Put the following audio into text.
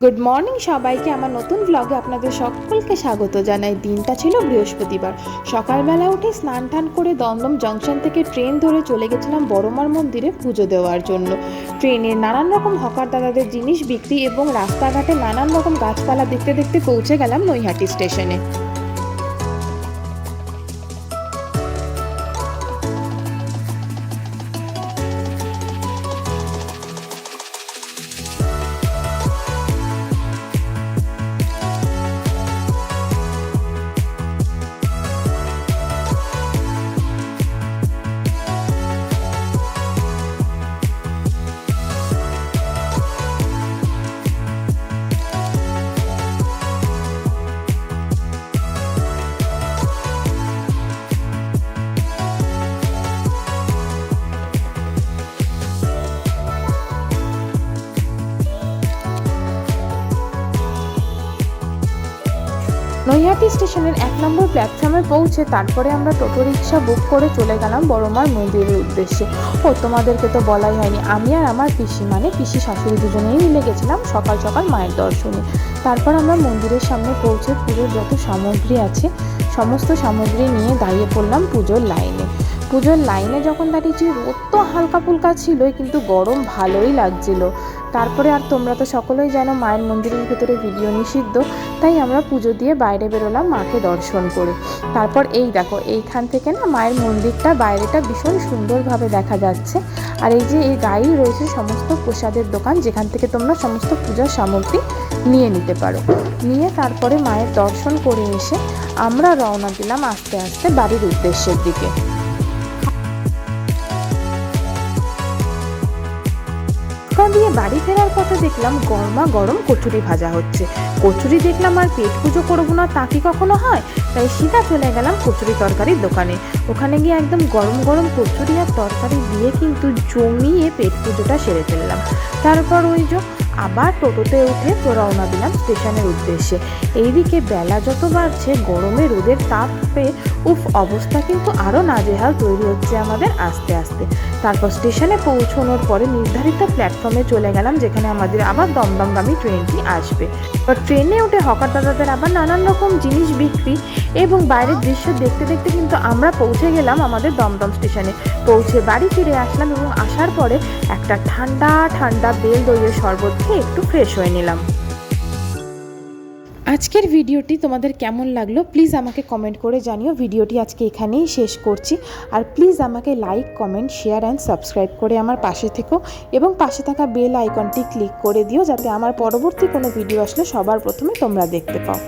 Good morning সবাইকে, আমার নতুন ব্লগে আপনাদের সকলকে স্বাগত জানাই। দিনটা ছিল বৃহস্পতিবার। সকালবেলা উঠে স্নান টান করে দমদম জংশন থেকে ট্রেন ধরে চলে গেছিলাম বড়মার মন্দিরে পুজো দেওয়ার জন্য। ট্রেনে নানান রকম হকার দাদাদের জিনিস বিক্রি এবং রাস্তাঘাটে নানান রকম গাছপালা দেখতে দেখতে পৌঁছে গেলাম নৈহাটি স্টেশনে। নৈহাটি স্টেশনের 1 নম্বর প্ল্যাটফর্মে পৌঁছে তারপরে আমরা টোটো রিক্সা বুক করে চলে গেলাম বড়মার মন্দিরের উদ্দেশ্যে। তোমাদেরকে তো বলাই হয়নি, আমি আর আমার পিসি মানে পিসি শাশুড়ি দুজনেই মিলে গেছিলাম সকাল সকাল মায়ের দর্শনে। তারপর আমরা মন্দিরের সামনে পৌঁছে পুজোর যত সামগ্রী আছে সমস্ত সামগ্রী নিয়ে দাঁড়িয়ে পড়লাম পুজোর লাইনে। পুজোর লাইনে যখন দাঁড়িয়েছি রোদ তো হালকা ফুলকা ছিলই, কিন্তু গরম ভালোই লাগছিল। তারপরে আর তোমরা তো সকলেই জানো মায়ের মন্দিরের ভেতরে ভিডিও নিষিদ্ধ, তাই আমরা পুজো দিয়ে বাইরে বেরোলাম মাকে দর্শন করে। তারপর এই দেখো, এইখান থেকে না মায়ের মন্দিরটা বাইরেটা ভীষণ সুন্দরভাবে দেখা যাচ্ছে। আর এই যে এই গায়েই রয়েছে সমস্ত প্রসাদের দোকান, যেখান থেকে তোমরা সমস্ত পূজার সামগ্রী নিয়ে নিতে পারো। নিয়ে তারপরে মায়ের দর্শন করে এসে আমরা রওনা দিলাম আস্তে আস্তে বাড়ির উদ্দেশ্যের দিকে। দিয়ে বাড়ি ফেরার পথে দেখলাম গরমা গরম কচুরি ভাজা হচ্ছে। কচুরি দেখলাম আর পেট পুজো করবো না তা কি কখনো হয়, তাই সিধা চলে গেলাম কচুরি তরকারির দোকানে। ওখানে গিয়ে একদম গরম গরম কচুরি আর তরকারি দিয়ে কিন্তু জমিয়ে পেট পুজোটা সেরে ফেললাম। তারপর ওই যে আবার টোটোতে উঠে রওনা দিলাম স্টেশনের উদ্দেশ্যে। এইদিকে বেলা যত বাড়ছে গরমে রোদের তাপে অবস্থা কিন্তু আরও নাজেহাল তৈরি হচ্ছে আমাদের আস্তে আস্তে। তারপর স্টেশনে পৌঁছানোর পরে নির্ধারিত প্ল্যাটফর্মে চলে গেলাম, যেখানে আমাদের আবার দমদমগামী ট্রেনটি আসবে। ট্রেনে উঠে হকার দাদাদের আবার নানান রকম জিনিস বিক্রি এবং বাইরের দৃশ্য দেখতে দেখতে কিন্তু আমরা পৌঁছে গেলাম আমাদের দমদম স্টেশনে। পৌঁছে বাড়ি ফিরে আসলাম এবং আসার পরে একটা ঠান্ডা ঠান্ডা বেল দইয়ের শরবত খেয়ে একটু ফ্রেশ হয়ে নিলাম। আজকের ভিডিওটি তোমাদের কেমন লাগলো প্লিজ আমাকে কমেন্ট করে জানিও। ভিডিওটি আজকে এখানেই শেষ করছি। আর প্লিজ আমাকে like, comment, share and subscribe করে আমার পাশে থেকো এবং পাশে থাকা বেল আইকনটি ক্লিক করে দিও, যাতে আমার পরবর্তী কোনো ভিডিও আসলে সবার প্রথমে তোমরা দেখতে পাও।